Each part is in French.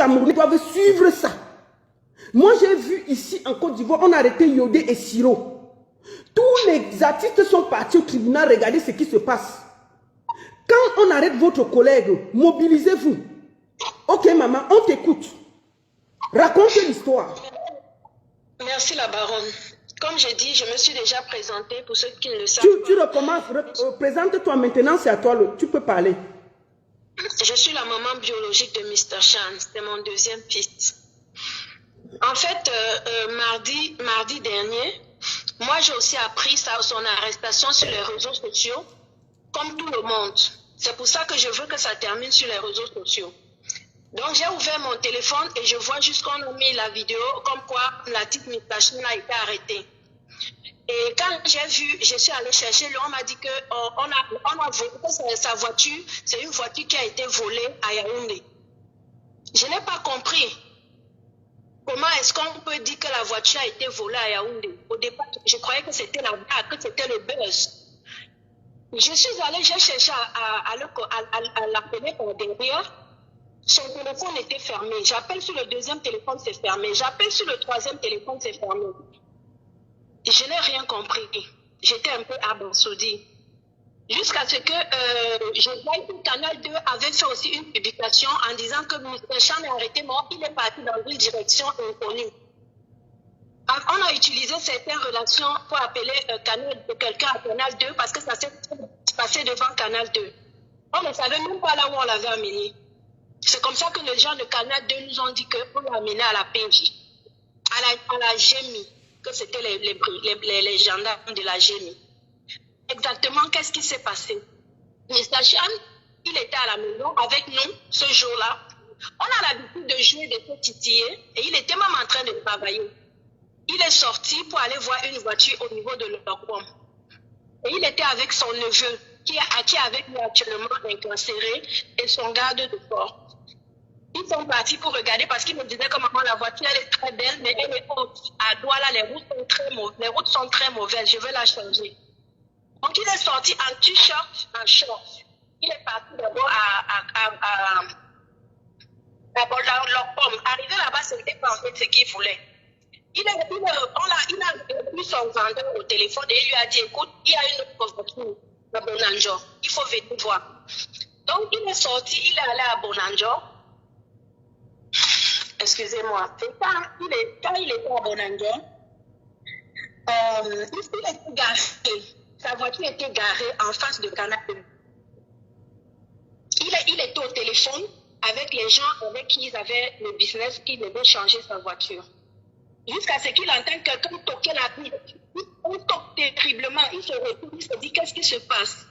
Camerounais doivent suivre ça. Moi, j'ai vu ici en Côte d'Ivoire, on a arrêté Yodé et Siro. Tous les artistes sont partis au tribunal, regardez ce qui se passe. Quand on arrête votre collègue, mobilisez-vous. Ok, maman, on t'écoute. Raconte l'histoire. Merci la baronne. Comme j'ai dit, je me suis déjà présentée pour ceux qui ne le savent pas. Tu recommences, présente-toi maintenant, c'est à toi, tu peux parler. Je suis la maman biologique de Mr. Chan, c'est mon deuxième fils. En fait, mardi dernier, moi j'ai aussi appris son arrestation sur les réseaux sociaux, comme tout le monde. C'est pour ça que je veux que ça termine sur les réseaux sociaux. Donc j'ai ouvert mon téléphone et je vois juste qu'on a mis la vidéo comme quoi la petite Mr. Chan a été arrêtée. Et quand j'ai vu, je suis allée chercher, on m'a dit qu'on a volé sa voiture, c'est une voiture qui a été volée à Yaoundé. Je n'ai pas compris. Comment est-ce qu'on peut dire que la voiture a été volée à Yaoundé? Au départ, je croyais que c'était la blague, que c'était le buzz. Je suis allée, j'ai cherché à l'appeler par derrière. Son téléphone était fermé. J'appelle sur le deuxième téléphone, c'est fermé. J'appelle sur le troisième téléphone, c'est fermé. Je n'ai rien compris. J'étais un peu abasourdie. Jusqu'à ce que je voie que Canal 2 avait fait aussi une publication en disant que Mr. Chan est arrêté mort, il est parti dans une direction inconnue. On a utilisé certaines relations pour appeler quelqu'un à Canal 2 parce que ça s'est passé devant Canal 2. On ne savait même pas là où on l'avait amené. C'est comme ça que les gens de Canal 2 nous ont dit qu'on l'a amené à la PNJ, à la GMI, que c'était les gendarmes de la GMI. Exactement, qu'est-ce qui s'est passé? Mr. Chan, il était à la maison avec nous ce jour-là. On a l'habitude de jouer, de se titiller, et il était même en train de travailler. Il est sorti pour aller voir une voiture au niveau de l'Ocom. Et il était avec son neveu, qui est avec lui actuellement incarcéré, et son garde de corps. Ils sont partis pour regarder parce qu'ils me disaient que maman, la voiture elle est très belle, mais elle est haute. À Douala, les routes sont très mauvaises, je vais la changer. Donc il est sorti en t-shirt, en short. Il est parti d'abord à l'Ocom. Arrivé là-bas, c'était pas en fait ce qu'il voulait. Il a pris son vendeur au téléphone et il lui a dit, écoute, il y a une autre voiture à Bonanjo. Il faut venir voir. Donc il est sorti, il est allé à Bonanjo. Excusez-moi. Quand il était à Bonanjo, il était garé. Sa voiture était garée en face de Canal 2. Il était au téléphone avec les gens avec qui ils avaient le business, qui devaient changer sa voiture. Jusqu'à ce qu'il entende quelqu'un toquer la vie. Il toque terriblement, il se retourne, il se dit qu'est-ce qui se passe?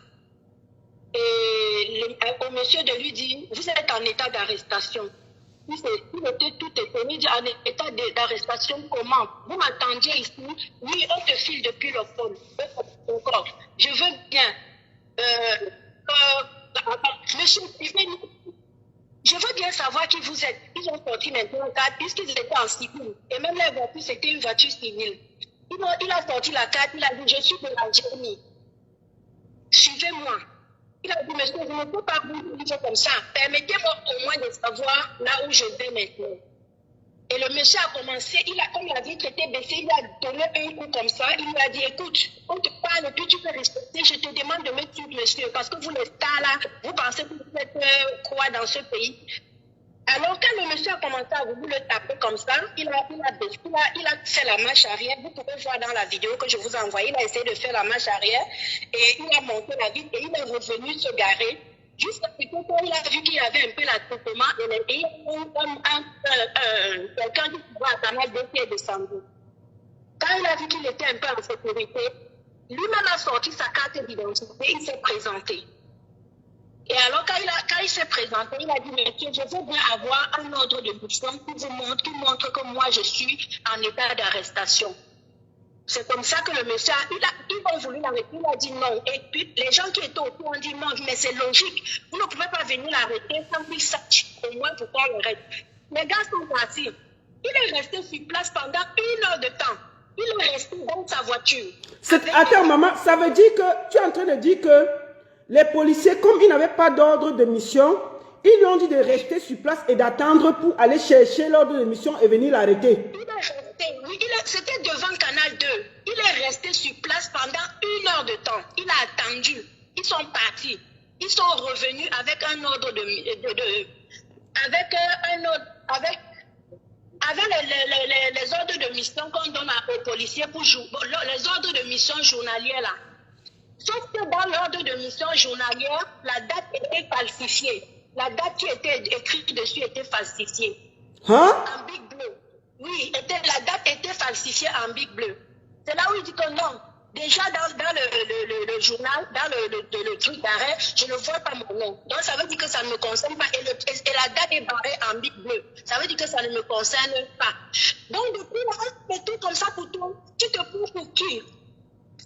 Et au monsieur de lui dit, vous êtes en état d'arrestation. Il était tout étonné, il dit en état d'arrestation comment? Vous m'entendiez ici? Oui, on te file depuis le phone. Je veux bien. Monsieur, je veux bien savoir qui vous êtes. Ils ont sorti maintenant une carte puisqu'ils étaient en civil. Et même la voiture, c'était une voiture civile. Il a sorti la carte, il a dit, je suis de la Génie. Suivez-moi. Il a dit, monsieur, je ne peux pas vous dire comme ça. Permettez-moi au moins de savoir là où je vais maintenant. Et le monsieur a commencé, comme la vitre était baissée, il a donné un coup comme ça. Il lui a dit, écoute, on te parle, puis tu peux respecter. Je te demande de me tuer, monsieur, parce que vous, les stars là, vous pensez que vous êtes quoi dans ce pays? Alors, quand le monsieur a commencé à vous le taper comme ça, il a fait la marche arrière. Vous pouvez voir dans la vidéo que je vous ai envoyée, il a essayé de faire la marche arrière et il a monté la vitre et il est revenu se garer. Jusqu'à ce que quand il a vu qu'il y avait un peu l'attroupement et quelqu'un qui pouvait à Canal 2 qui est descendu. Quand il a vu qu'il était un peu en sécurité, lui-même a sorti sa carte d'identité et il s'est présenté. Et alors, quand il s'est présenté, il a dit, monsieur, je veux bien avoir un ordre de mission qui montre que moi, je suis en état d'arrestation. C'est comme ça que le monsieur, ils ont voulu l'arrêter, il a dit non. Et puis, les gens qui étaient autour ont dit non, mais c'est logique. Vous ne pouvez pas venir l'arrêter sans qu'ils sachent au moins pourquoi on l'arrête. Les gars sont partis. Il est resté sur place pendant 1 heure de temps. Il est resté dans sa voiture. Attends, maman, ça veut dire que tu es en train de dire que les policiers, comme ils n'avaient pas d'ordre de mission, Ils lui ont dit de rester sur place et d'attendre pour aller chercher l'ordre de mission et venir l'arrêter. Il est resté, oui, c'était devant Canal 2. Il est resté sur place pendant 1 heure de temps. Il a attendu. Ils sont partis. Ils sont revenus avec un ordre avec les ordres de mission qu'on donne aux policiers pour les ordres de mission journaliers là. Sauf que dans l'ordre de mission journalière, la date était falsifiée. La date qui était écrite dessus était falsifiée. Hein? En bic bleu. Oui, la date était falsifiée en bic bleu. C'est là où il dit que non. Déjà dans le journal, dans le truc d'arrêt, je ne vois pas mon nom. Donc ça veut dire que ça ne me concerne pas. Et la date est barrée en bic bleu. Ça veut dire que ça ne me concerne pas. Donc depuis là, on fait tout comme ça pour toi. Tu te prends pour qui?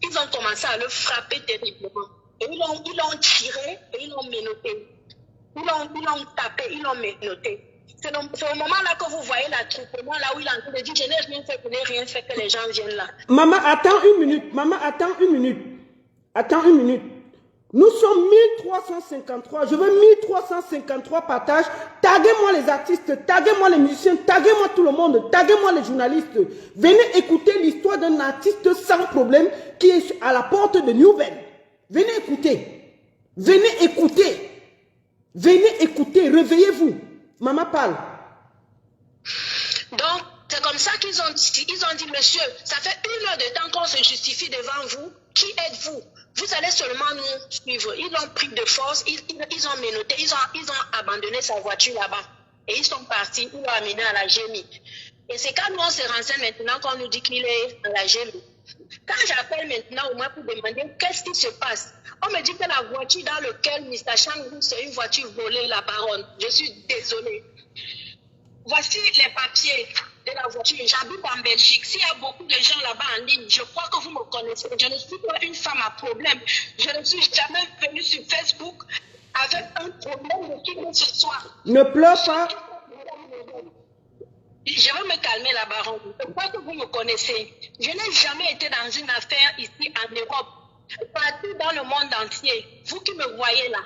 Ils ont commencé à le frapper terriblement. Et ils l'ont tiré et ils l'ont menotté. Ils l'ont tapé, ils l'ont menotté. C'est au moment-là que vous voyez l'attroupement, là où il est en train de dire, je n'ai rien fait, je n'ai rien fait, que les gens viennent là. Maman, attends une minute. Maman, attends une minute. Attends une minute. Nous sommes 1353. Je veux 1353 partages. Taguez-moi les artistes, taguez-moi les musiciens, taguez-moi tout le monde, taguez-moi les journalistes. Venez écouter l'histoire d'un artiste sans problème qui est à la porte de Nouvelle. Venez écouter. Venez écouter. Venez écouter. Réveillez-vous. Maman parle. Donc, c'est comme ça qu'ils ont dit, monsieur, ça fait 1 heure de temps qu'on se justifie devant vous. Qui êtes-vous? Vous allez seulement nous suivre. Ils l'ont pris de force, ils ont menotté, ils ont abandonné sa voiture là-bas. Et ils sont partis, ils l'ont amené à la GMI. Et c'est quand nous on se renseigne maintenant qu'on nous dit qu'il est à la GMI. Quand j'appelle maintenant au moins pour demander qu'est-ce qui se passe, on me dit que la voiture dans laquelle Mr. Chang roule, c'est une voiture volée, la baronne. Je suis désolée. Voici les papiers de la voiture. J'habite en Belgique. S'il y a beaucoup de gens là-bas en ligne, je crois que vous me connaissez. Je ne suis pas une femme à problème. Je ne suis jamais venue sur Facebook avec un problème de qui que ce soit. Ne pleure pas. Je vais me calmer la baronne. Je crois que vous me connaissez. Je n'ai jamais été dans une affaire ici en Europe. Partout dans le monde entier. Vous qui me voyez là.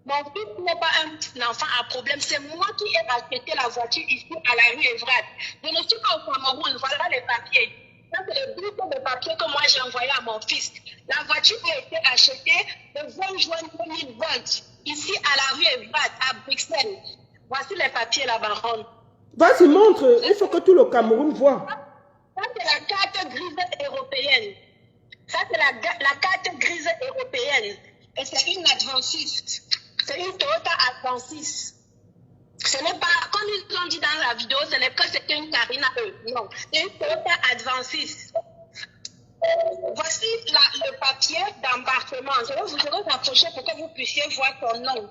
Mon fils n'est pas un enfant à problème. C'est moi qui ai acheté la voiture ici à la rue Evrard. Je ne suis pas au Cameroun. Voilà les papiers. Ça, c'est le bulletin de papier que moi j'ai envoyé à mon fils. La voiture a été achetée le 20 juin 2020 ici à la rue Evrard, à Bruxelles. Voici les papiers, la baronne. Vas-y, montre. Il faut que tout le Cameroun voit. Ça, c'est la carte grise européenne. Ça, c'est la carte grise européenne. Et c'est une adventiste. C'est une Toyota Adventiste. Ce n'est pas, comme ils ont dit dans la vidéo, ce n'est pas que c'était une Carina E. Non, c'est une Toyota Adventiste. Voici le papier d'embarquement. Je vais vous approcher pour que vous puissiez voir son nom.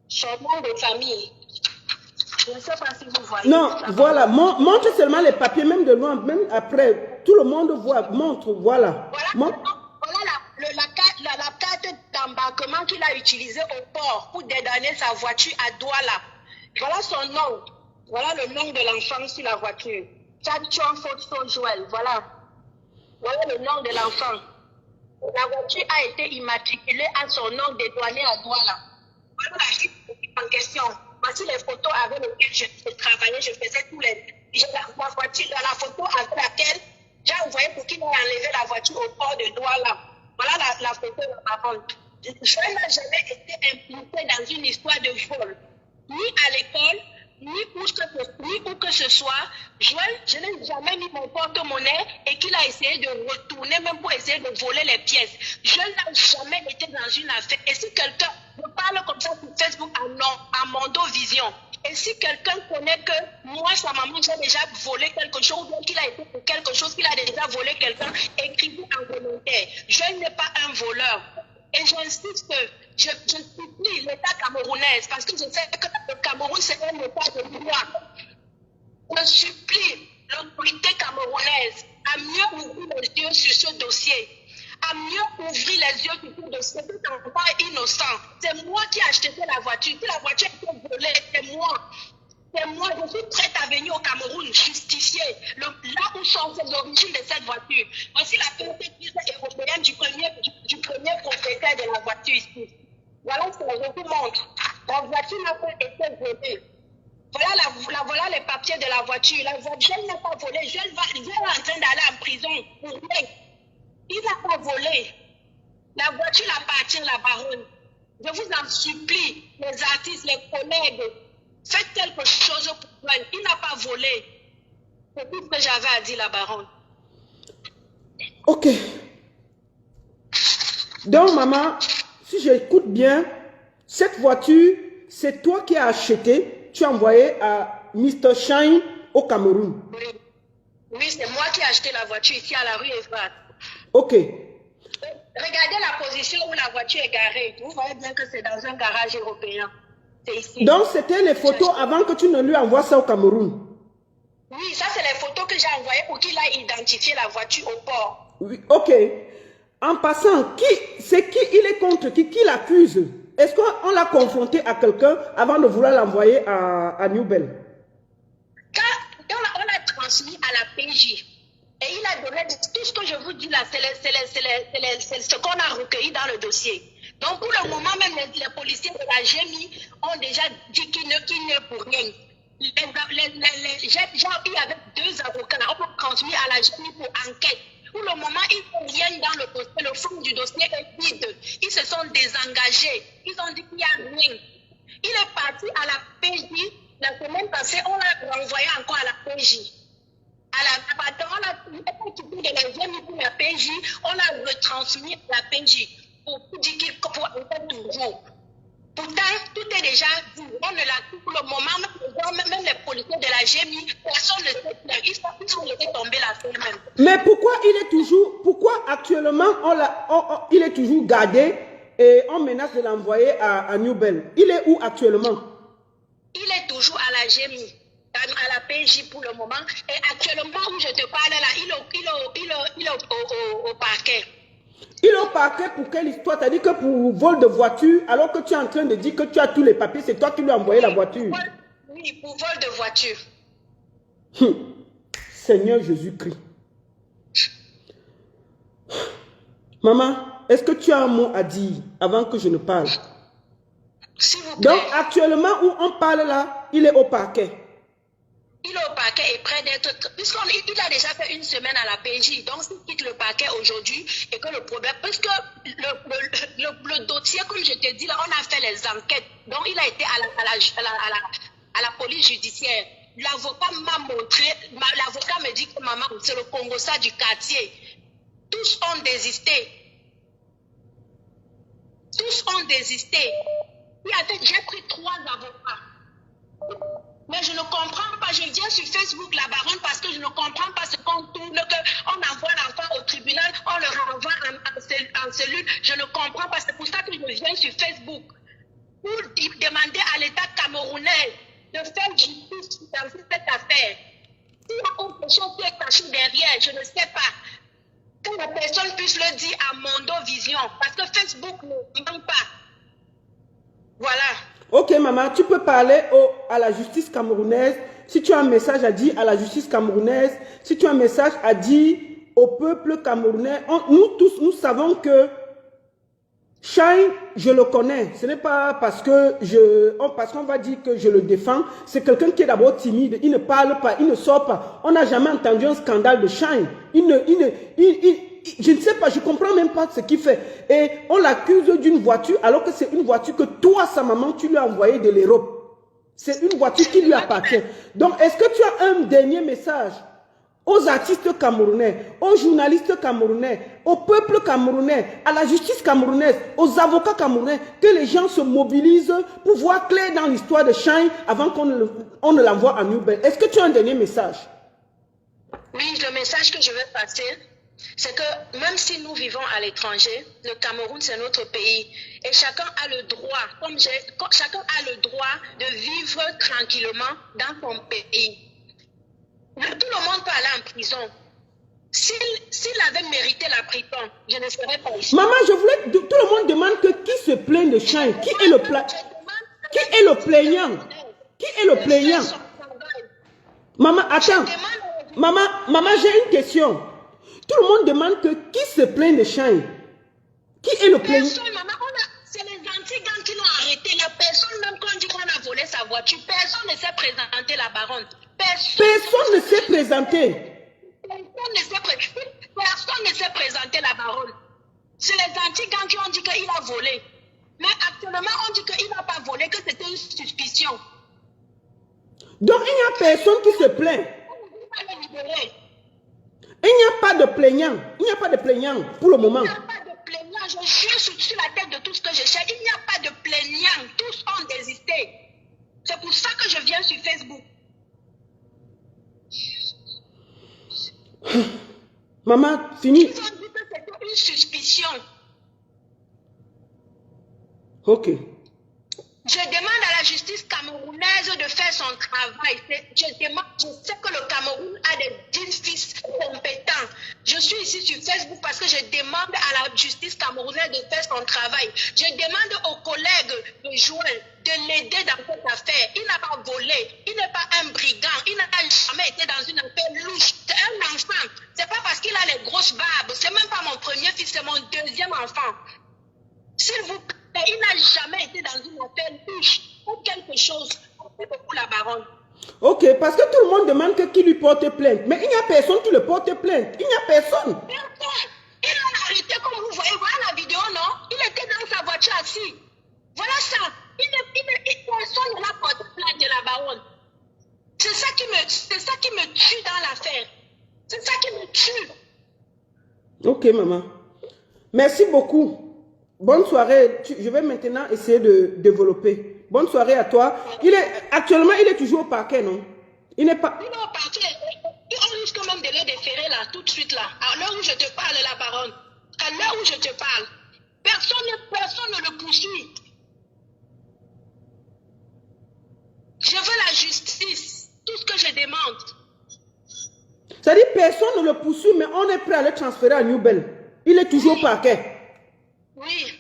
Son nom de famille. Je ne sais pas si vous voyez. Non, voilà. Montre seulement les papiers, même de loin, même après. Tout le monde voit. Montre, voilà. Voilà la carte d'embarquement qu'il a utilisée au port pour dédouaner sa voiture à Douala. Voilà son nom. Voilà le nom de l'enfant sur la voiture. Tchadchon Foxon Joël. Voilà. Voilà le nom de l'enfant. La voiture a été immatriculée à son nom dédouané à Douala. Voilà la chute en question. Voici les photos avec lesquelles je travaillais, je faisais tous les... La voiture, la photo avec laquelle j'ai envoyé pour qu'il ait enlevé la voiture au port de Douala. Voilà la photo de ma femme. Je n'ai jamais été impliquée dans une histoire de vol. Ni à l'école, ni où que ce soit. Joël, je n'ai jamais mis mon porte-monnaie et qu'il a essayé de retourner, même pour essayer de voler les pièces. Je n'ai jamais été dans une affaire. Et si quelqu'un me parle comme ça sur Facebook à Mondo Vision, et si quelqu'un connaît que moi, sa maman, j'ai déjà volé quelque chose, ou bien qu'il a été pour quelque chose, qu'il a déjà volé quelqu'un, écrivez en commentaire. Je n'ai pas un voleur. Et j'insiste que je supplie l'État camerounais, parce que je sais que le Cameroun, c'est un État de droit. Je supplie l'autorité camerounaise à mieux ouvrir les yeux sur ce dossier. À mieux ouvrir les yeux sur ce dossier. Cet enfant est innocent. C'est moi qui ai acheté la voiture. Si la voiture a été volée, c'est moi. C'est moi, je suis prête à venir au Cameroun justifier là où sont les origines de cette voiture. Voici la perspective européenne du premier propriétaire de la voiture ici. Voilà ce que je vous montre. La voiture n'a pas été volée. Voilà les papiers de la voiture. La voiture n'a pas volé. Je est en train d'aller en prison pour rien. Il n'a pas volé. La voiture appartient à la baronne. Je vous en supplie, les artistes, les collègues, faites quelque chose pour elle. Il n'a pas volé. C'est tout ce que j'avais à dire, la baronne. Ok. Donc, maman, si j'écoute bien, cette voiture, c'est toi qui as acheté, tu as envoyé à Mr. Shine au Cameroun. Oui, oui, c'est moi qui ai acheté la voiture ici à la rue Evra. Ok. Regardez la position où la voiture est garée. Vous voyez bien que c'est dans un garage européen. C'est ici. Donc, c'était les photos avant que tu ne lui envoies ça au Cameroun. Oui, ça, c'est les photos que j'ai envoyées pour qu'il aille identifier la voiture au port. Oui, ok. En passant, c'est qui il est contre qui l'accuse? Est-ce qu'on l'a confronté à quelqu'un avant de vouloir l'envoyer à New Bell? Quand on l'a transmis à la PJ, et il a donné tout ce que je vous dis là, c'est ce qu'on a recueilli dans le dossier. Donc pour le moment, même les policiers de la GMI ont déjà dit qu'il n'est pour rien. Il y avait 2 avocats, on a transmis à la GMI pour enquête. Pour le moment, ils ne font rien dans le dossier. Le fond du dossier est vide. Ils se sont désengagés. Ils ont dit qu'il n'y a rien. Il est parti à la PJ. La semaine passée, on l'a renvoyé encore à la PJ. On a occupé de la GMI pour la PJ. On l'a retransmis à la PJ pour dire qu'il faut encore toujours. Pourtant, tout est déjà dit. On ne l'a plus pour le moment. Même les policiers de la GMI, personne ne sait faire. Ils sont laissés tomber la semaine même. Mais pourquoi actuellement il est toujours gardé et on menace de l'envoyer à New Bell? Il est où actuellement? Il est toujours à la GMI, à la PJ pour le moment. Et actuellement où je te parle là, il est au parquet. Il est au parquet pour quelle histoire? T'as dit que pour vol de voiture, alors que tu es en train de dire que tu as tous les papiers, c'est toi qui lui as envoyé la voiture. Oui, pour vol de voiture. Seigneur Jésus-Christ. Maman, est-ce que tu as un mot à dire avant que je ne parle? S'il vous plaît. Donc actuellement où on parle là, il est au parquet. Il est au parquet et près d'être... Puisqu'il a déjà fait 1 semaine à la PJ, donc s'il quitte le parquet aujourd'hui et que le problème... Parce que le dossier, comme je te dis là, on a fait les enquêtes. Donc il a été à la police judiciaire. L'avocat m'a montré... L'avocat me dit que maman, c'est le Congossa du quartier. Tous ont désisté. Tous ont désisté. J'ai pris 3 avocats. Mais je ne comprends pas. Je viens sur Facebook, la baronne, parce que je ne comprends pas ce qu'on tourne, qu'on envoie l'enfant au tribunal, on le renvoie en cellule. Je ne comprends pas. C'est pour ça que je viens sur Facebook. Pour demander à l'État camerounais de faire justice dans cette affaire. S'il y a autre chose qui est caché derrière, je ne sais pas. Que la personne puisse le dire à Mondo Vision. Parce que Facebook ne ment pas. Voilà. Ok, maman, tu peux parler à la justice camerounaise. Si tu as un message à dire à la justice camerounaise, si tu as un message à dire au peuple camerounais, nous tous, nous savons que Shine, je le connais. Ce n'est pas parce qu'on va dire que je le défends. C'est quelqu'un qui est d'abord timide. Il ne parle pas, il ne sort pas. On n'a jamais entendu un scandale de Shine. Je ne sais pas, je ne comprends même pas ce qu'il fait. Et on l'accuse d'une voiture alors que c'est une voiture que toi, sa maman, tu lui as envoyée de l'Europe. C'est une voiture qui lui appartient. Donc, est-ce que tu as un dernier message aux artistes camerounais, aux journalistes camerounais, au peuple camerounais, à la justice camerounaise, aux avocats camerounais, que les gens se mobilisent pour voir clair dans l'histoire de Shine avant qu'on ne l'envoie à New Bell? Est-ce que tu as un dernier message? Oui, le message que je veux passer, c'est que même si nous vivons à l'étranger, le Cameroun c'est notre pays et chacun a le droit, chacun a le droit de vivre tranquillement dans son pays. Tout le monde peut aller en prison. S'il avait mérité la prison, je ne serais pas ici. Maman, tout le monde demande que qui se plaint de Shine? Qui est le plaignant? Qui est le plaignant? Maman, attends. Maman, j'ai une question. Tout le monde demande que qui se plaint de Shine? Qui est le plaignant? C'est les anti-gangs qui l'ont arrêté. La personne même que sa voiture. Personne ne s'est présenté, la baronne. Personne ne s'est présenté. Personne ne s'est présenté, la baronne. C'est les anti-gangs qui ont dit qu'il a volé. Mais actuellement, on dit qu'il n'a pas volé, que c'était une suspicion. Donc, il n'y a personne qui se plaint. Il n'y a pas de plaignant. Il n'y a pas de plaignant pour le moment. Il n'y a pas de plaignant. Je jure sur la tête de tout ce que je cherche. Il n'y a pas de plaignant. Tous ont désisté. C'est pour ça que je viens sur Facebook. Maman, fini. Ils ont dit que c'était une suspicion. Ok. Je demande à la justice camerounaise de faire son travail. Je sais que le Cameroun a des fils compétents. Je suis ici sur Facebook parce que je demande à la justice camerounaise de faire son travail. Je demande aux collègues de Joël de l'aider dans cette affaire. Il n'a pas volé, il n'est pas un brigand, il n'a jamais été dans une affaire louche. C'est un enfant. C'est pas parce qu'il a les grosses barbes. C'est même pas mon premier fils, c'est mon deuxième enfant. S'il vous plaît, il n'a jamais été dans une affaire louche ou quelque chose. C'est beaucoup la baronne. Ok, parce que tout le monde demande qui lui porte plainte. Mais il n'y a personne qui le porte plainte. Il n'y a personne. Personne. Il l'a arrêté comme vous voyez. Voilà la vidéo, non? Il était dans sa voiture assis. Voilà ça. Personne ne l'a porté plainte de la baronne. C'est ça qui me tue dans l'affaire. C'est ça qui me tue. Ok, maman. Merci beaucoup. Bonne soirée. Je vais maintenant essayer de développer. Bonne soirée à toi. Actuellement, il est toujours au parquet, non? Il n'est pas... Il est au parquet. On risque même de le déférer là, tout de suite là. À l'heure où je te parle, la baronne. À l'heure où je te parle. Personne ne le poursuit. Je veux la justice. Tout ce que je demande. C'est-à-dire personne ne le poursuit, mais on est prêt à le transférer à New Bell. Il est toujours au parquet. Oui.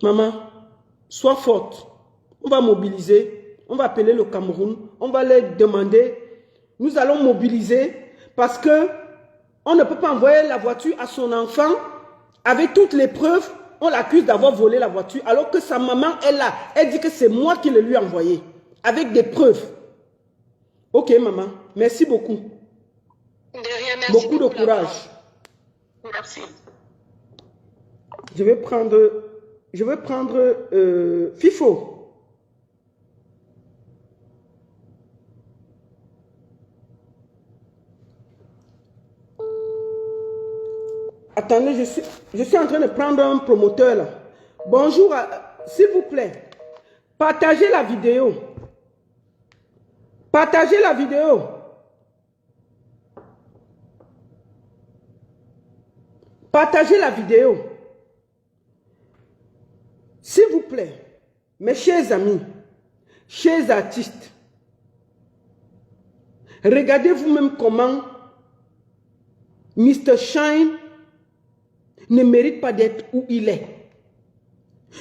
Maman, sois forte. On va mobiliser. On va appeler le Cameroun. On va leur demander. Nous allons mobiliser parce que on ne peut pas envoyer la voiture à son enfant avec toutes les preuves. On l'accuse d'avoir volé la voiture alors que sa maman est là. Elle dit que c'est moi qui le lui ai envoyé avec des preuves. Ok, maman. Merci beaucoup. De rien, merci beaucoup de courage. Merci. Je vais prendre FIFO. Attendez, je suis en train de prendre un promoteur là. Bonjour, s'il vous plaît, partagez la vidéo. Partagez la vidéo. Partagez la vidéo. S'il vous plaît, mes chers amis, chers artistes, regardez vous-même comment Mr. Shine ne mérite pas d'être où il est.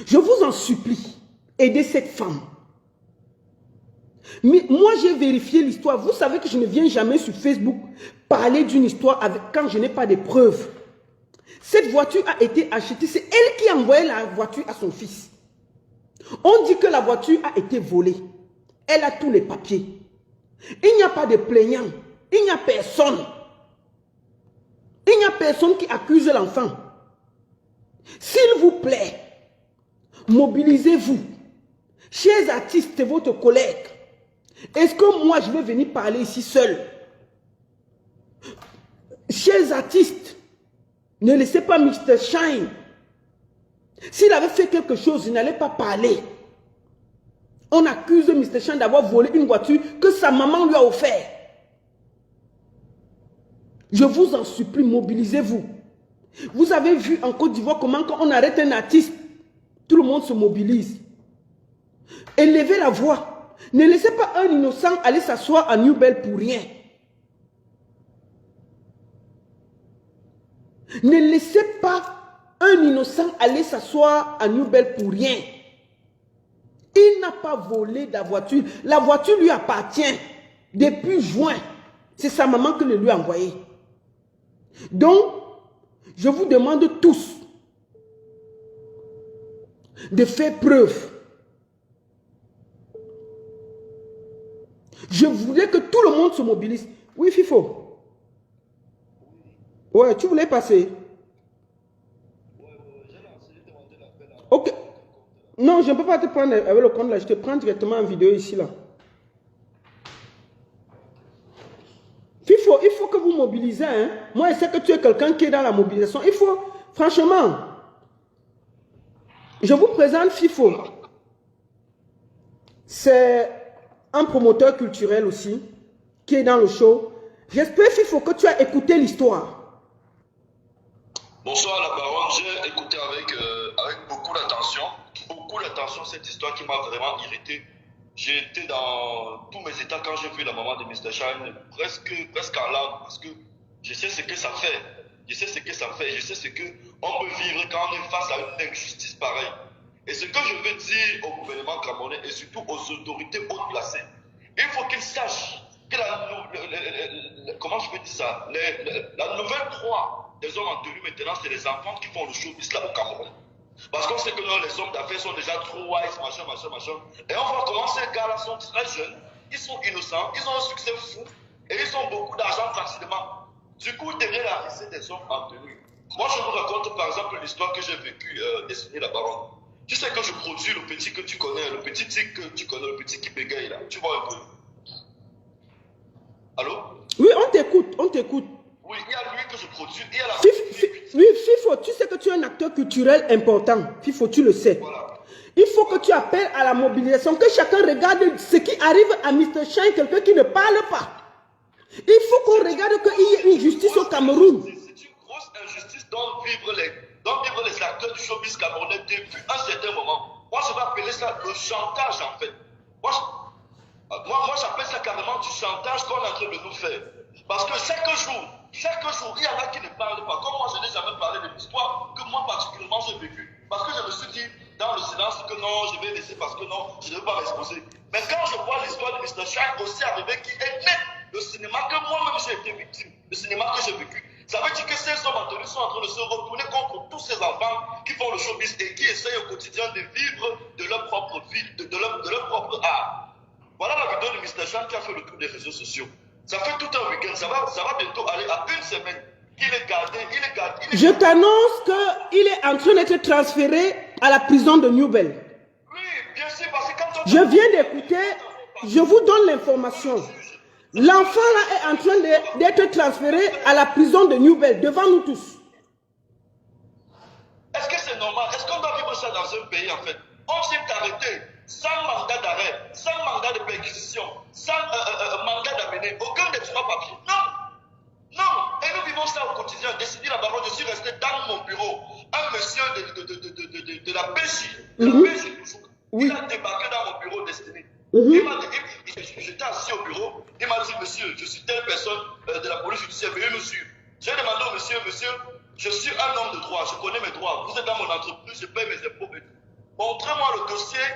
Je vous en supplie, aidez cette femme. Mais moi, j'ai vérifié l'histoire. Vous savez que je ne viens jamais sur Facebook parler d'une histoire quand je n'ai pas de preuves. Cette voiture a été achetée. C'est elle qui a envoyé la voiture à son fils. On dit que la voiture a été volée. Elle a tous les papiers. Il n'y a pas de plaignant. Il n'y a personne. Il n'y a personne qui accuse l'enfant. S'il vous plaît, mobilisez-vous. Chers artistes, c'est votre collègue. Est-ce que moi, je vais venir parler ici seul? Chers artistes, ne laissez pas Mr. Shine. S'il avait fait quelque chose, il n'allait pas parler. On accuse Mr. Shine d'avoir volé une voiture que sa maman lui a offert. Je vous en supplie, mobilisez-vous. Vous avez vu en Côte d'Ivoire comment quand on arrête un artiste, tout le monde se mobilise. Élevez la voix. Ne laissez pas un innocent aller s'asseoir à New Bell pour rien. Ne laissez pas un innocent aller s'asseoir à New Bell pour rien. Il n'a pas volé la voiture. La voiture lui appartient depuis juin. C'est sa maman qui le lui a envoyé. Donc, je vous demande tous de faire preuve. Je voulais que tout le monde se mobilise. Oui, FIFO. Ouais, tu voulais passer. Ok. Non, je ne peux pas te prendre avec le compte là. Je te prends directement en vidéo ici là. FIFO, il faut que vous mobilisez. Hein. Moi, je sais que tu es quelqu'un qui est dans la mobilisation. Il faut, franchement, je vous présente FIFO. C'est un promoteur culturel aussi, qui est dans le show. J'espère, FIFO, que tu as écouté l'histoire. Bonsoir la baronne, j'ai écouté avec beaucoup d'attention cette histoire qui m'a vraiment irrité. J'ai été dans tous mes états quand j'ai vu la maman de Mr. Shine, presque en larmes, parce que je sais ce que ça fait. Je sais ce que ça fait, je sais ce qu'on peut vivre quand on est face à une injustice pareille. Et ce que je veux dire au gouvernement camerounais et surtout aux autorités hautes placées, il faut qu'ils sachent que comment je peux dire ça, la nouvelle proie des hommes en tenue maintenant, c'est les enfants qui font le showbiz là au Cameroun. Parce qu'on sait que non, les hommes d'affaires sont déjà trop wise, machin. Et on voit comment ces gars-là sont très jeunes, ils sont innocents, ils ont un succès fou et ils ont beaucoup d'argent facilement. Du coup, derrière la risée des hommes en tenue. Moi, je vous raconte par exemple l'histoire que j'ai vécue destinée la baronne. Tu sais que je produis le petit que tu connais, le petit tic que tu connais, le petit qui bégaye là. Tu vois un peu. Allô? Oui, on t'écoute, on t'écoute. Oui, il y a lui que je produis, il y a la... Oui, FIFO, tu sais que tu es un acteur culturel important. FIFO, tu le sais. Voilà. Il faut que tu appelles à la mobilisation, que chacun regarde ce qui arrive à Mr. Shine, quelqu'un qui ne parle pas. Il faut qu'on regarde qu'il y ait une justice au Cameroun. C'est une grosse injustice dont vivent les acteurs du showbiz camerounais depuis un certain moment. Moi, je vais appeler ça le chantage, en fait. Moi j'appelle ça carrément du chantage qu'on est en train de nous faire. Parce que chaque jour, il y en a qui ne parlent pas. Comme moi, je n'ai jamais parlé de l'histoire que moi, particulièrement, j'ai vécue. Parce que je me suis dit, dans le silence, que non, je vais laisser parce que non, je ne veux pas m'exposer. Mais quand je vois l'histoire de Mr. Shine aussi arriver, qui est net, le cinéma que moi-même j'ai été victime, le cinéma que j'ai vécu, ça veut dire que ces hommes en tenue sont en train de se retourner contre tous ces enfants qui font le showbiz et qui essayent au quotidien de vivre de leur propre vie, de leur propre art. Voilà la vidéo de Mr. Shine qui a fait le tour des réseaux sociaux. Ça fait tout un week-end, ça va bientôt aller à une semaine. Il est gardé. Je t'annonce qu'il est en train d'être transféré à la prison de Newbell. Oui, bien sûr, parce que quand on... Je viens d'écouter, je vous donne l'information. L'enfant là est en train d'être transféré à la prison de Newbell, devant nous tous. Est-ce que c'est normal? Est-ce qu'on doit vivre ça dans un pays en fait? On s'est arrêté sans mandat d'arrêt, sans mandat de perquisition, sans mandat d'amener, aucun document papier. Non. Et nous vivons ça au quotidien. Décidé la baronne, je suis resté dans mon bureau. Un monsieur de la PJ, toujours. Oui. Il a débarqué dans mon bureau destiné. J'étais assis au bureau. Il m'a dit, monsieur, je suis telle personne de la police judiciaire, veuillez nous suivre. J'ai demandé au monsieur, je suis un homme de droit, je connais mes droits. Vous êtes dans mon entreprise, je paye mes impôts. Montrez-moi le dossier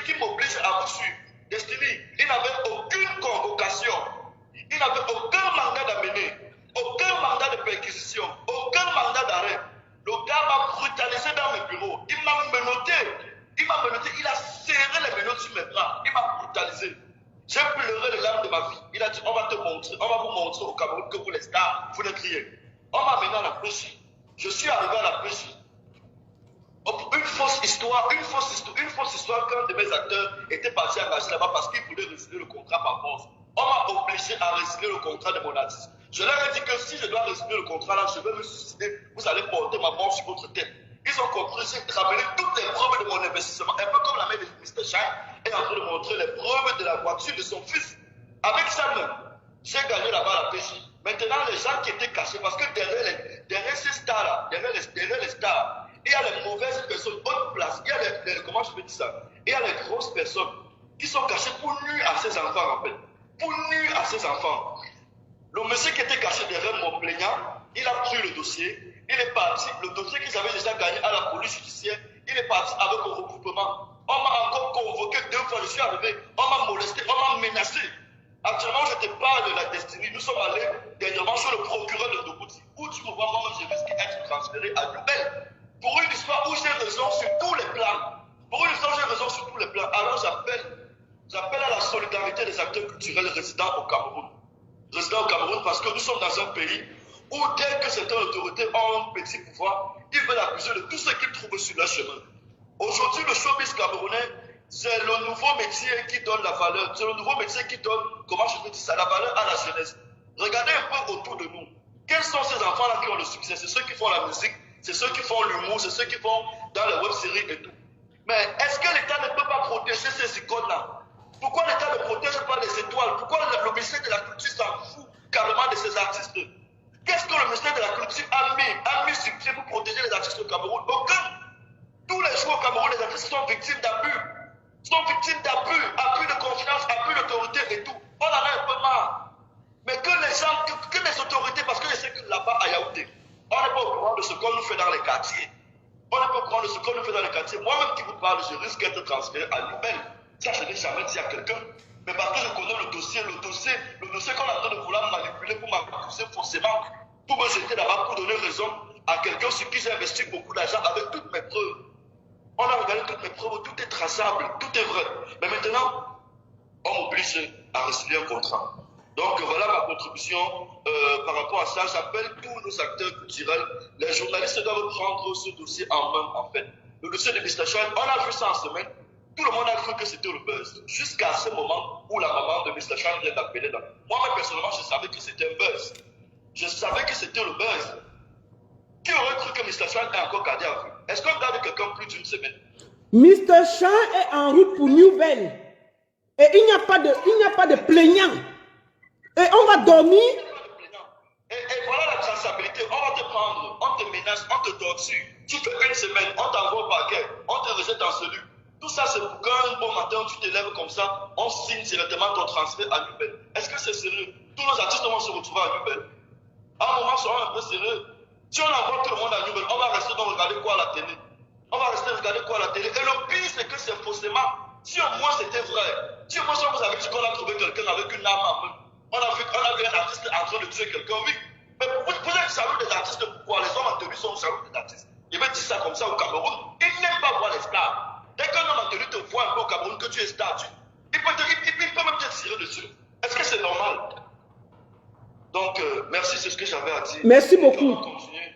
qui m'oblige à vous suivre. Destiny, il n'avait aucune convocation, il n'avait aucun mandat d'amener, aucun mandat de perquisition, aucun mandat d'arrêt. Le gars m'a brutalisé dans mes bureaux, il m'a menotté, il a serré les menottes sur mes bras, il m'a brutalisé. J'ai pleuré les larmes de ma vie. Il a dit, on va vous montrer au Cameroun que vous les stars, vous n'êtes rien. On m'a amené à la pêche. Je suis arrivé à la pêche. Une fausse histoire qu'un de mes acteurs était parti engager là-bas parce qu'il voulait résilier le contrat par force. On m'a obligé à résilier le contrat de mon artiste. Je leur ai dit que si je dois résilier le contrat là, je vais me suicider, vous allez porter ma mort sur votre tête. Ils ont compris, j'ai ramené toutes les preuves de mon investissement, un peu comme la mère de Mr. Shine est en train de montrer les preuves de la voiture de son fils. Avec ça même, j'ai gagné là-bas la pêche. Maintenant, les gens qui étaient cachés, parce que derrière ces stars-là, derrière les stars, il y a les mauvaises personnes, haute place, il y a les comment je peux dire ça, il y a les grosses personnes qui sont cachées pour nuire à ces enfants en fait, pour nuire à ces enfants. Le monsieur qui était caché derrière mon plaignant, il a pris le dossier, il est parti, le dossier qu'ils avaient déjà gagné à la police judiciaire, il est parti avec un regroupement. On m'a encore convoqué 2 fois, je suis arrivé, on m'a molesté, on m'a menacé. Actuellement, je te parle de la destinée. Nous sommes allés dernièrement chez le procureur de Djibouti, où tu me vois, moi-même, je risque d'être transféré à Newbell. Pour une histoire où j'ai raison sur tous les plans. Alors j'appelle J'appelle à la solidarité des acteurs culturels résidents au Cameroun. Résidents au Cameroun parce que nous sommes dans un pays où dès que certaines autorités ont un petit pouvoir, ils veulent abuser de tout ce qu'ils trouvent sur leur chemin. Aujourd'hui, le showbiz camerounais, c'est le nouveau métier qui donne la valeur, c'est le nouveau métier qui donne, comment je peux dire ça, la valeur à la jeunesse. Regardez un peu autour de nous. Quels sont ces enfants-là qui ont le succès? C'est ceux qui font la musique, c'est ceux qui font l'humour, c'est ceux qui font dans les web-séries et tout. Mais est-ce que l'État ne peut pas protéger ces icônes-là? Pourquoi l'État ne protège pas les étoiles? Pourquoi le ministère de la Culture s'en fout carrément de ces artistes? Qu'est-ce que le ministère de la Culture a mis sur pied pour protéger les artistes au Cameroun? Aucun. Tous les jours au Cameroun, les artistes sont victimes d'abus. Sont victimes d'abus, abus de confiance, abus d'autorité et tout. On en a un peu marre. Mais que les gens, que les autorités, parce que je sais que là-bas à Yaoundé, on n'est pas au courant de ce qu'on nous fait dans les quartiers. On n'est pas au courant de ce qu'on nous fait dans les quartiers. Moi-même qui vous parle, je risque d'être transféré à l'Ubel. Ça, je n'ai jamais dit à quelqu'un. Mais parce que je connais le dossier qu'on est en train de vouloir manipuler pour m'accuser forcément, pour me jeter là-bas, pour donner raison à quelqu'un sur qui j'ai investi beaucoup d'argent avec toutes mes preuves. On a regardé toutes mes preuves, tout est traçable, tout est vrai. Mais maintenant, on m'oblige à résilier un contrat. Donc voilà ma contribution par rapport à ça. J'appelle tous nos acteurs culturels. Les journalistes doivent prendre ce dossier en main, en fait. Le dossier de Mr. Shine, on a vu ça en semaine. Tout le monde a cru que c'était le buzz. Jusqu'à ce moment où la maman de Mr. Shine vient d'appeler. Moi, personnellement, je savais que c'était un buzz. Je savais que c'était le buzz. Qui aurait cru que Mr. Shine est encore gardé à vue? Est-ce qu'on garde quelqu'un plus d'une semaine? Mr. Shine est en route pour Nouvelle. Et il n'y a pas de plaignant. Et on va dormir. Et voilà la traçabilité. On va te prendre, on te menace, on te torture. Tu fais une semaine, on t'envoie au parquet, on te rejette en cellule. Tout ça, c'est pour qu'un bon matin, tu te lèves comme ça, on signe directement ton transfert à Nouvelle. Est-ce que c'est sérieux? Tous nos artistes vont se retrouver à Nouvelle. À un moment, soyons un peu sérieux. Si on envoie tout le monde à Nouvelle, on va rester donc regarder quoi à la télé? On va rester regarder quoi à la télé? Et le pire, c'est que c'est faussement. Si au moins c'était vrai, si au moins on vous avait dit qu'on a trouvé quelqu'un avec une arme en main, on a vu un artiste en train de tuer quelqu'un, oui. Mais vous êtes jaloux des artistes, pourquoi? Les hommes en tenue sont jaloux des artistes. Je vais dire ça comme ça au Cameroun. Ils n'aiment pas voir les stars. Dès qu'un homme en tenue te voit un peu au Cameroun que tu es star, il peut même te tirer dessus. Est-ce que c'est normal? Donc, merci, c'est ce que j'avais à dire. Merci beaucoup.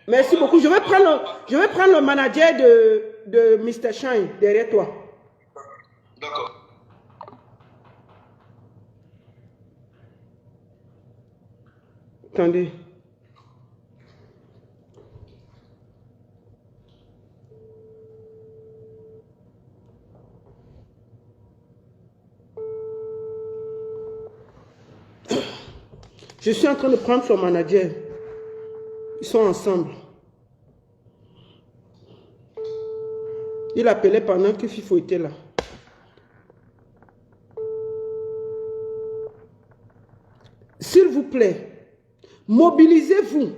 Merci beaucoup. Je vais prendre le manager de Mr. Shine derrière toi. D'accord. Attendez. Je suis en train de prendre son manager. Ils sont ensemble. Il appelait pendant que FIFO était là. S'il vous plaît, mobilisez-vous.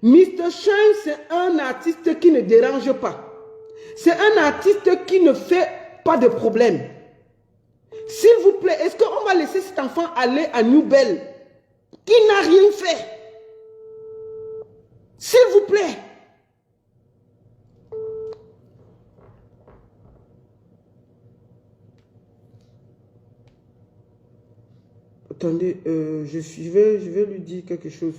Mr. Shine, c'est un artiste qui ne dérange pas. C'est un artiste qui ne fait pas de problème. S'il vous plaît, est-ce qu'on va laisser cet enfant aller à Nouvelle qui n'a rien fait? S'il vous plaît. Attendez, je vais lui dire quelque chose.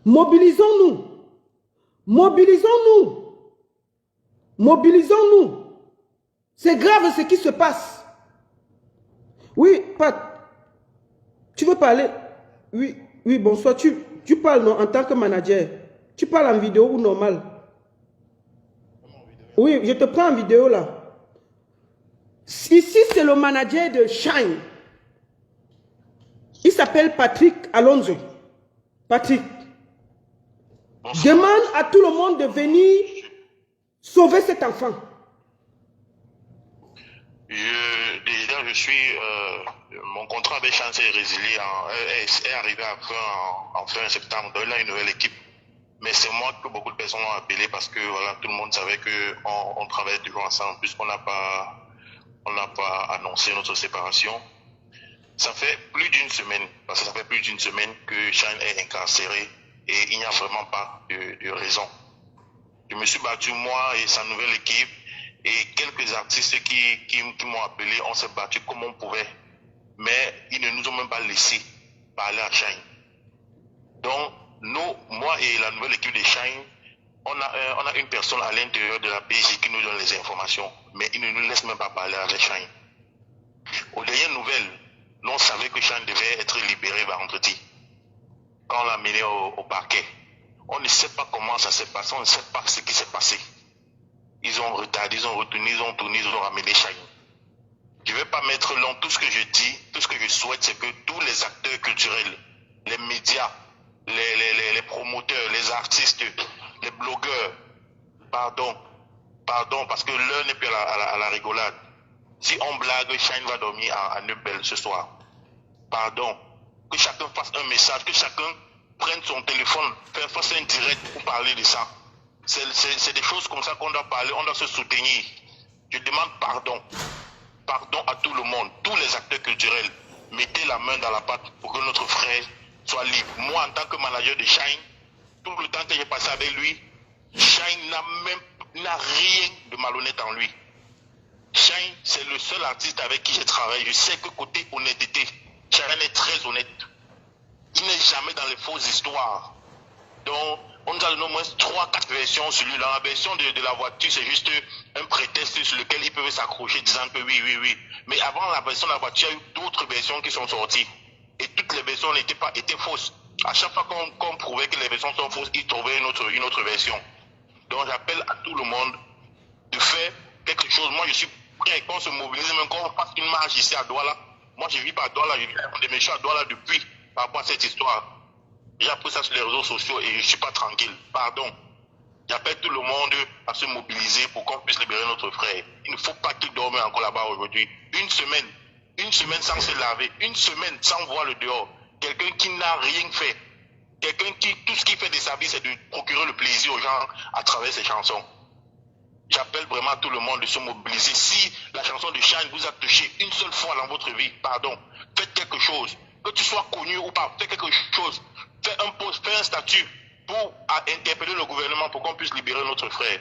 Mobilisons-nous. Mobilisons-nous. Mobilisons-nous. C'est grave ce qui se passe. Oui, Pat. Tu veux parler? Oui, oui, bonsoir. Tu parles non, en tant que manager. Tu parles en vidéo ou normal? Oui, je te prends en vidéo là. Ici, c'est le manager de Shine. Il s'appelle Patrick Alonso. Patrick. Demande à tout le monde de venir sauver cet enfant. Déjà, je suis... mon contrat avec Chance est résilié, est arrivé en fin septembre. Donc, il a une nouvelle équipe. Mais c'est moi que beaucoup de personnes ont appelé parce que voilà, tout le monde savait qu'on travaillait toujours ensemble puisqu'on n'a pas annoncé notre séparation. Ça fait plus d'une semaine, parce que ça fait plus d'une semaine que Shine est incarcéré et il n'y a vraiment pas de raison. Je me suis battu, moi et sa nouvelle équipe, et quelques artistes qui m'ont appelé, on s'est battu comme on pouvait, mais ils ne nous ont même pas laissé parler à Shine. Donc, nous, moi et la nouvelle équipe de Shine, on a une personne à l'intérieur de la PJ qui nous donne les informations, mais il ne nous laisse même pas parler avec Shine. Aux dernières nouvelles, nous on savait que Shine devait être libéré vendredi, quand on l'a mené au parquet. On ne sait pas comment ça s'est passé, on ne sait pas ce qui s'est passé. Ils ont retardé, ils ont retourné, ils ont tourné, ils ont ramené Shine. Je ne vais pas mettre long. Tout ce que je dis, tout ce que je souhaite, c'est que tous les acteurs culturels, les médias, les promoteurs, les artistes, les blogueurs, pardon, parce que l'heure n'est plus à la rigolade. Si on blague, Shine va dormir à Neubel ce soir. Pardon. Que chacun fasse un message, que chacun prenne son téléphone, fasse un direct pour parler de ça. C'est des choses comme ça qu'on doit parler, on doit se soutenir. Je demande pardon. Pardon à tout le monde, tous les acteurs culturels. Mettez la main dans la pâte pour que notre frère soit libre. Moi, en tant que manager de Shine, tout le temps que j'ai passé avec lui, Shine n'a rien de malhonnête en lui. Shine, c'est le seul artiste avec qui j'ai travaillé. Je sais que côté honnêteté, Shine est très honnête. Il n'est jamais dans les fausses histoires. Donc, on nous a donné au moins 3-4 versions sur lui. Dans la version de la voiture, c'est juste un prétexte sur lequel ils peuvent s'accrocher disant que oui. Mais avant la version de la voiture, il y a eu d'autres versions qui sont sorties. Et toutes les versions étaient fausses. À chaque fois qu'on prouvait que les versions sont fausses, ils trouvaient une autre version. Donc, j'appelle à tout le monde de faire quelque chose. Moi, je suis prêt qu'on se mobilise, même qu'on fasse une marche ici à Douala. Moi, je ne vis pas à Douala, je vis à Douala depuis, par rapport à cette histoire. J'ai appris ça sur les réseaux sociaux et je ne suis pas tranquille. Pardon. J'appelle tout le monde à se mobiliser pour qu'on puisse libérer notre frère. Il ne faut pas qu'il dorme encore là-bas aujourd'hui. Une semaine sans se laver, une semaine sans voir le dehors. Quelqu'un qui n'a rien fait. Quelqu'un qui, tout ce qu'il fait de sa vie, c'est de procurer le plaisir aux gens à travers ses chansons. J'appelle vraiment tout le monde de se mobiliser. Si la chanson de Shine vous a touché une seule fois dans votre vie, pardon, faites quelque chose. Que tu sois connu ou pas, fais quelque chose. Fais un post, fais un statut pour interpeller le gouvernement pour qu'on puisse libérer notre frère.